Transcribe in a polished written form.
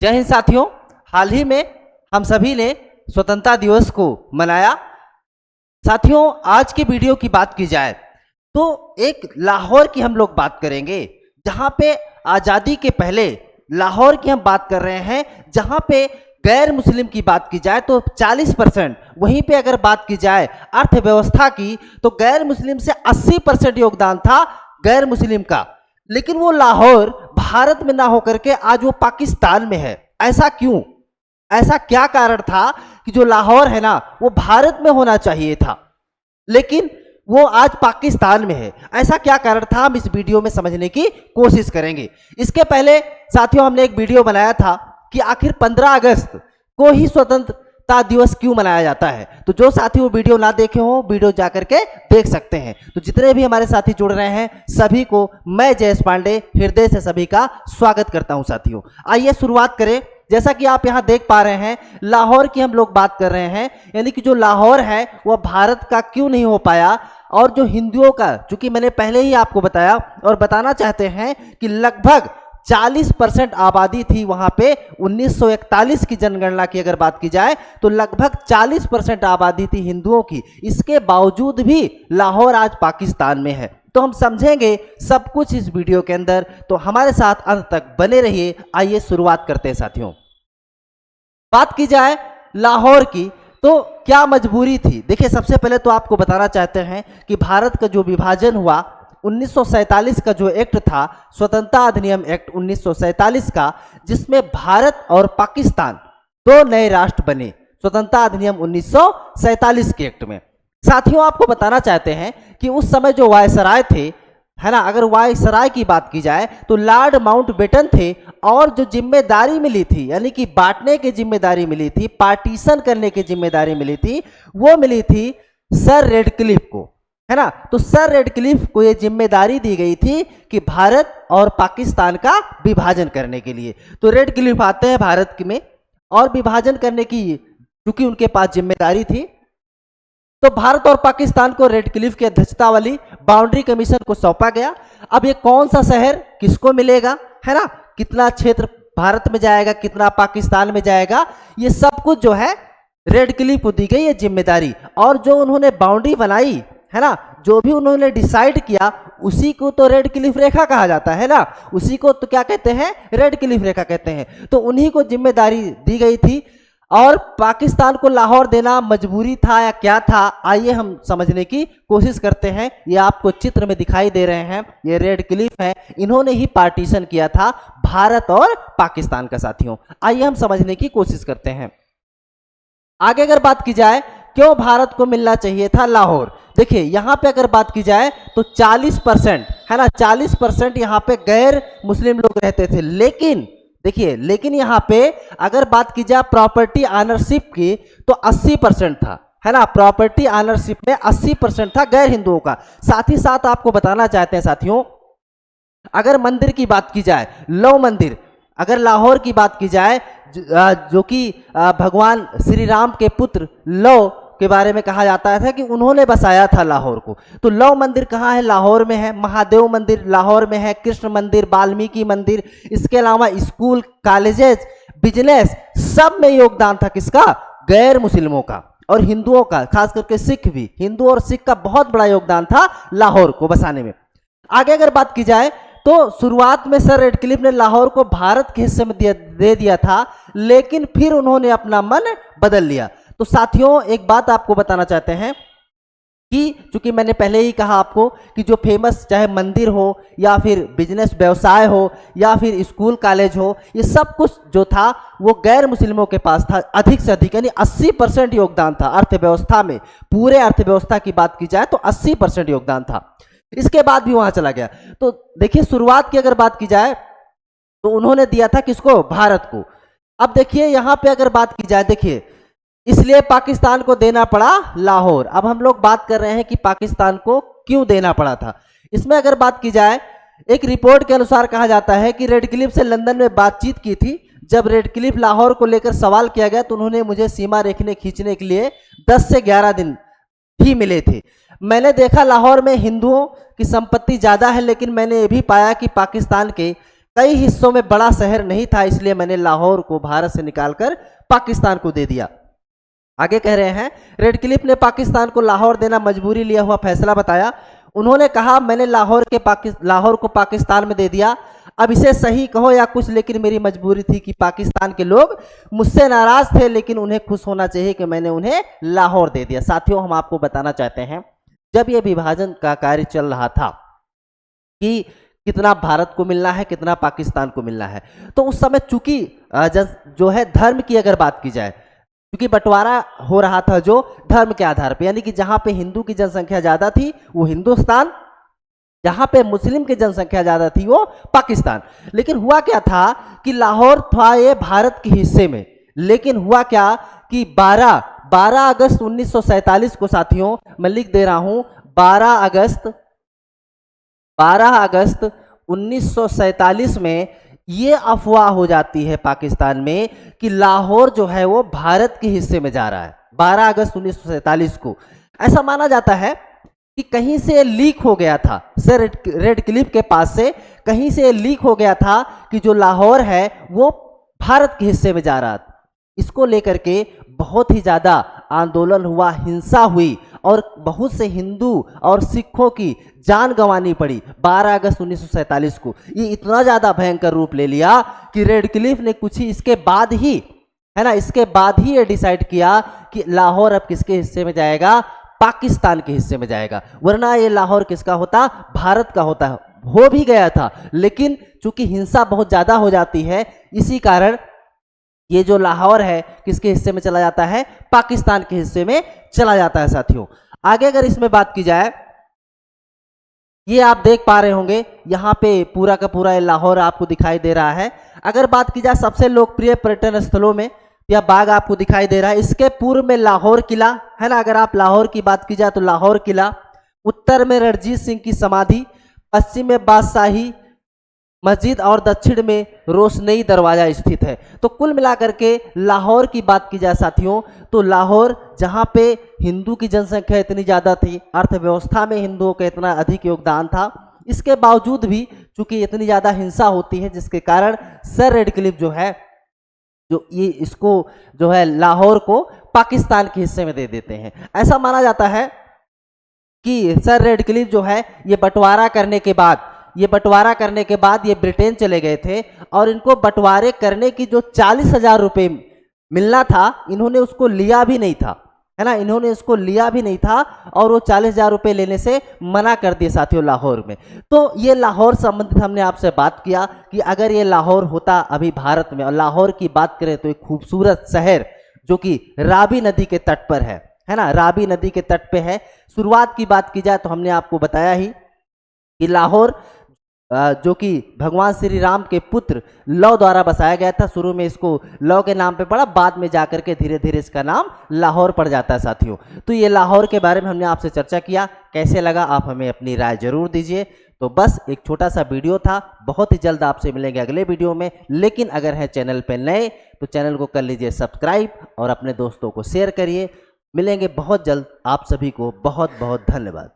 जय हिंद साथियों। हाल ही में हम सभी ने स्वतंत्रता दिवस को मनाया। साथियों, आज की वीडियो की बात की जाए तो एक लाहौर की हम लोग बात करेंगे, जहां पे आज़ादी के पहले लाहौर की हम बात कर रहे हैं, जहां पे गैर मुस्लिम की बात की जाए तो 40%, वहीं पे अगर बात की जाए अर्थव्यवस्था की तो गैर मुस्लिम से 80% योगदान था गैर मुस्लिम का। लेकिन वो लाहौर भारत में ना होकर के आज वो पाकिस्तान में है। ऐसा क्यों? ऐसा क्या कारण था कि जो लाहौर है ना वो भारत में होना चाहिए था लेकिन वो आज पाकिस्तान में है? ऐसा क्या कारण था, हम इस वीडियो में समझने की कोशिश करेंगे। इसके पहले साथियों हमने एक वीडियो बनाया था कि आखिर 15 अगस्त को ही स्वतंत्रता दिवस क्यों मनाया जाता है। तो जो साथी वो वीडियो ना देखे हो, वीडियो जाकर के देख सकते हैं। तो जितने भी हमारे साथी जुड़ रहे हैं सभी को मैं जयेश पांडे हृदय से सभी का स्वागत करता हूं। साथियों आइए शुरुआत करें। जैसा कि आप यहां देख पा रहे हैं, लाहौर की हम लोग बात कर रहे हैं, यानी कि जो लाहौर है वह भारत का क्यों नहीं हो पाया। और जो हिंदुओं का, चूंकि मैंने पहले ही आपको बताया और बताना चाहते हैं कि लगभग 40% आबादी थी वहां पे। 1941 की जनगणना की अगर बात की जाए तो लगभग 40% आबादी थी हिंदुओं की। इसके बावजूद भी लाहौर आज पाकिस्तान में है। तो हम समझेंगे सब कुछ इस वीडियो के अंदर, तो हमारे साथ अंत तक बने रहिए। आइए शुरुआत करते हैं साथियों। बात की जाए लाहौर की तो क्या मजबूरी थी। देखिए, सबसे पहले तो आपको बताना चाहते हैं कि भारत का जो विभाजन हुआ 1947 का जो एक्ट था, स्वतंत्रता अधिनियम एक्ट 1947 का, जिसमें भारत और पाकिस्तान दो नए राष्ट्र बने स्वतंत्रता अधिनियम 1947 के एक्ट में। साथियों आपको बताना चाहते हैं कि उस समय जो वायसराय थे, है ना, अगर वायसराय की बात की जाए तो लॉर्ड माउंटबेटन थे। और जो जिम्मेदारी मिली थी, यानी कि बांटने की जिम्मेदारी मिली थी, पार्टीशन करने की जिम्मेदारी मिली थी, वो मिली थी सर रेडक्लिफ को, है ना। तो सर रेडक्लिफ को ये जिम्मेदारी दी गई थी कि भारत और पाकिस्तान का विभाजन करने के लिए। तो रेडक्लिफ आते हैं भारत में और विभाजन करने की क्योंकि उनके पास जिम्मेदारी थी, तो भारत और पाकिस्तान को रेडक्लिफ की अध्यक्षता वाली बाउंड्री कमीशन को सौंपा गया। अब ये कौन सा शहर किसको मिलेगा, है ना, कितना क्षेत्र भारत में जाएगा, कितना पाकिस्तान में जाएगा, ये सब कुछ जो है रेडक्लिफ को दी गई ये जिम्मेदारी। और जो उन्होंने बाउंड्री बनाई, है ना, जो भी उन्होंने डिसाइड किया उसी को तो रेडक्लिफ रेखा कहा जाता है ना, उसी को तो क्या कहते हैं, रेडक्लिफ रेखा कहते हैं। तो उन्हीं को जिम्मेदारी दी गई थी और पाकिस्तान को लाहौर देना मजबूरी था या क्या था, आइए हम समझने की कोशिश करते हैं। ये आपको चित्र में दिखाई दे रहे हैं, ये रेडक्लिफ है, इन्होंने ही पार्टीशन किया था भारत और पाकिस्तान का। साथियों आइए हम समझने की कोशिश करते हैं। आगे अगर बात की जाए क्यों भारत को मिलना चाहिए था लाहौर, देखिए यहां पे अगर बात की जाए तो 40%, है ना, 40% यहां पे गैर मुस्लिम लोग रहते थे। लेकिन देखिए, लेकिन यहां पे अगर बात की जाए प्रॉपर्टी ऑनरशिप की तो 80% था, है ना, प्रॉपर्टी ऑनरशिप में 80% था गैर हिंदुओं का। साथ ही साथ आपको बताना चाहते हैं साथियों, अगर मंदिर की बात की जाए, लौ मंदिर, अगर लाहौर की बात की जाए जो कि भगवान श्री राम के पुत्र लौ के बारे में कहा जाता है कि उन्होंने बसाया था लाहौर को। तो लौ मंदिर कहाँ है, लाहौर में है। महादेव मंदिर लाहौर में है, कृष्ण मंदिर, वाल्मीकि मंदिर, इसके अलावा स्कूल, कॉलेजेस, बिजनेस, सब में योगदान था किसका, गैर मुस्लिमों का और हिंदुओं का। खास करके सिख भी, हिंदू और सिख का बहुत बड़ा योगदान था लाहौर को बसाने में। आगे अगर बात की जाए तो शुरुआत में सर रेडक्लिफ ने लाहौर को भारत के हिस्से में दे दिया था, लेकिन फिर उन्होंने अपना मन बदल लिया। तो साथियों एक बात आपको बताना चाहते हैं कि चूंकि मैंने पहले ही कहा आपको कि जो फेमस चाहे मंदिर हो या फिर बिजनेस व्यवसाय हो या फिर स्कूल कॉलेज हो, ये सब कुछ जो था वो गैर मुस्लिमों के पास था अधिक से अधिक, यानी 80% योगदान था अर्थव्यवस्था में। पूरे अर्थव्यवस्था की बात की जाए तो 80% योगदान था, इसके बाद भी वहां चला गया। तो देखिए शुरुआत की अगर बात की जाए तो उन्होंने दिया था किसको, भारत को। अब देखिए यहां पे अगर बात की जाए, देखिए इसलिए पाकिस्तान को देना पड़ा लाहौर। अब हम लोग बात कर रहे हैं कि पाकिस्तान को क्यों देना पड़ा था। इसमें अगर बात की जाए, एक रिपोर्ट के अनुसार कहा जाता है कि रेडक्लिफ से लंदन में बातचीत की थी। जब रेडक्लिफ लाहौर को लेकर सवाल किया गया तो उन्होंने मुझे सीमा रेखने खींचने के लिए 10 से 11 दिन ही मिले थे। मैंने देखा लाहौर में हिंदुओं की संपत्ति ज़्यादा है, लेकिन मैंने ये भी पाया कि पाकिस्तान के कई हिस्सों में बड़ा शहर नहीं था, इसलिए मैंने लाहौर को भारत से निकालकर पाकिस्तान को दे दिया। आगे कह रहे हैं, रेडक्लिफ ने पाकिस्तान को लाहौर देना मजबूरी लिया हुआ फैसला बताया। उन्होंने कहा, मैंने लाहौर को पाकिस्तान में दे दिया। अब इसे सही कहो या कुछ, लेकिन मेरी मजबूरी थी कि पाकिस्तान के लोग मुझसे नाराज थे, लेकिन उन्हें खुश होना चाहिए कि मैंने उन्हें लाहौर दे दिया। साथियों, हम आपको बताना चाहते हैं, जब यह विभाजन का कार्य चल रहा था कि कितना भारत को मिलना है, कितना पाकिस्तान को मिलना है, तो उस समय चूंकि जो है धर्म की अगर बात की जाए, क्योंकि बंटवारा हो रहा था जो धर्म के आधार पे, यानी कि जहां पे हिंदू की जनसंख्या ज्यादा थी वो हिंदुस्तान, जहां पे मुस्लिम की जनसंख्या ज्यादा थी वो पाकिस्तान। लेकिन हुआ क्या था कि लाहौर था ये भारत के हिस्से में, लेकिन हुआ क्या कि 12 अगस्त 1947 को, साथियों मैं लिख दे रहा हूं, 12 अगस्त 1947 में ये अफवाह हो जाती है पाकिस्तान में कि लाहौर जो है वो भारत के हिस्से में जा रहा है। 12 अगस्त 1947 को ऐसा माना जाता है कि कहीं से लीक हो गया था, सर रेडक्लिफ के पास से कहीं से लीक हो गया था कि जो लाहौर है वो भारत के हिस्से में जा रहा था। इसको लेकर के बहुत ही ज्यादा आंदोलन हुआ, हिंसा हुई और बहुत से हिंदू और सिखों की जान गंवानी पड़ी 12 अगस्त 1947 को। ये इतना ज्यादा भयंकर रूप ले लिया कि रेडक्लिफ ने कुछ ही इसके बाद ही, है ना, इसके बाद ही ये डिसाइड किया कि लाहौर अब किसके हिस्से में जाएगा, पाकिस्तान के हिस्से में जाएगा। वरना ये लाहौर किसका होता, भारत का होता, हो भी गया था, लेकिन चूंकि हिंसा बहुत ज्यादा हो जाती है, इसी कारण ये जो लाहौर है किसके हिस्से में चला जाता है, पाकिस्तान के हिस्से में चला जाता है। साथियों, आगे अगर इसमें बात की जाए, ये आप देख पा रहे होंगे यहाँ पे पूरा का पूरा लाहौर आपको दिखाई दे रहा है। अगर बात की जाए सबसे लोकप्रिय पर्यटन स्थलों में, यह बाग आपको दिखाई दे रहा है। इसके पूर्व में लाहौर किला है ना, अगर आप लाहौर की बात की जाए तो लाहौर किला, उत्तर में रणजीत सिंह की समाधि, पश्चिम में बादशाही मस्जिद और दक्षिण में रोशनई दरवाजा स्थित है। तो कुल मिलाकर के लाहौर की बात की जाए साथियों, तो लाहौर जहां पे हिंदू की जनसंख्या इतनी ज़्यादा थी, अर्थव्यवस्था में हिंदुओं का इतना अधिक योगदान था, इसके बावजूद भी चूंकि इतनी ज़्यादा हिंसा होती है, जिसके कारण सर रेडक्लिफ जो है, जो ये इसको जो है लाहौर को पाकिस्तान के हिस्से में दे देते हैं। ऐसा माना जाता है कि सर रेडक्लिफ जो है ये बंटवारा करने के बाद ये ब्रिटेन चले गए थे और इनको बंटवारे करने की जो 40,000 रुपये मिलना था, इन्होंने उसको लिया भी नहीं था, है ना, इन्होंने इसको लिया भी नहीं था और वो 40,000 रुपये लेने से मना कर दिए साथियों लाहौर में। तो ये लाहौर संबंधित हमने आपसे बात किया कि अगर ये लाहौर होता अभी भारत में, और लाहौर की बात करें तो एक खूबसूरत शहर जो कि रावी नदी के तट पर है ना, रावी नदी के तट पे है। शुरुआत की बात की जाए तो हमने आपको बताया ही कि लाहौर जो कि भगवान श्री राम के पुत्र लव द्वारा बसाया गया था। शुरू में इसको लव के नाम पे पड़ा, बाद में जाकर के धीरे धीरे इसका नाम लाहौर पड़ जाता है साथियों। तो ये लाहौर के बारे में हमने आपसे चर्चा किया, कैसे लगा आप हमें अपनी राय जरूर दीजिए। तो बस एक छोटा सा वीडियो था, बहुत ही जल्द आपसे मिलेंगे अगले वीडियो में। लेकिन अगर है चैनल पे नए तो चैनल को कर लीजिए सब्सक्राइब और अपने दोस्तों को शेयर करिए। मिलेंगे बहुत जल्द, आप सभी को बहुत बहुत धन्यवाद।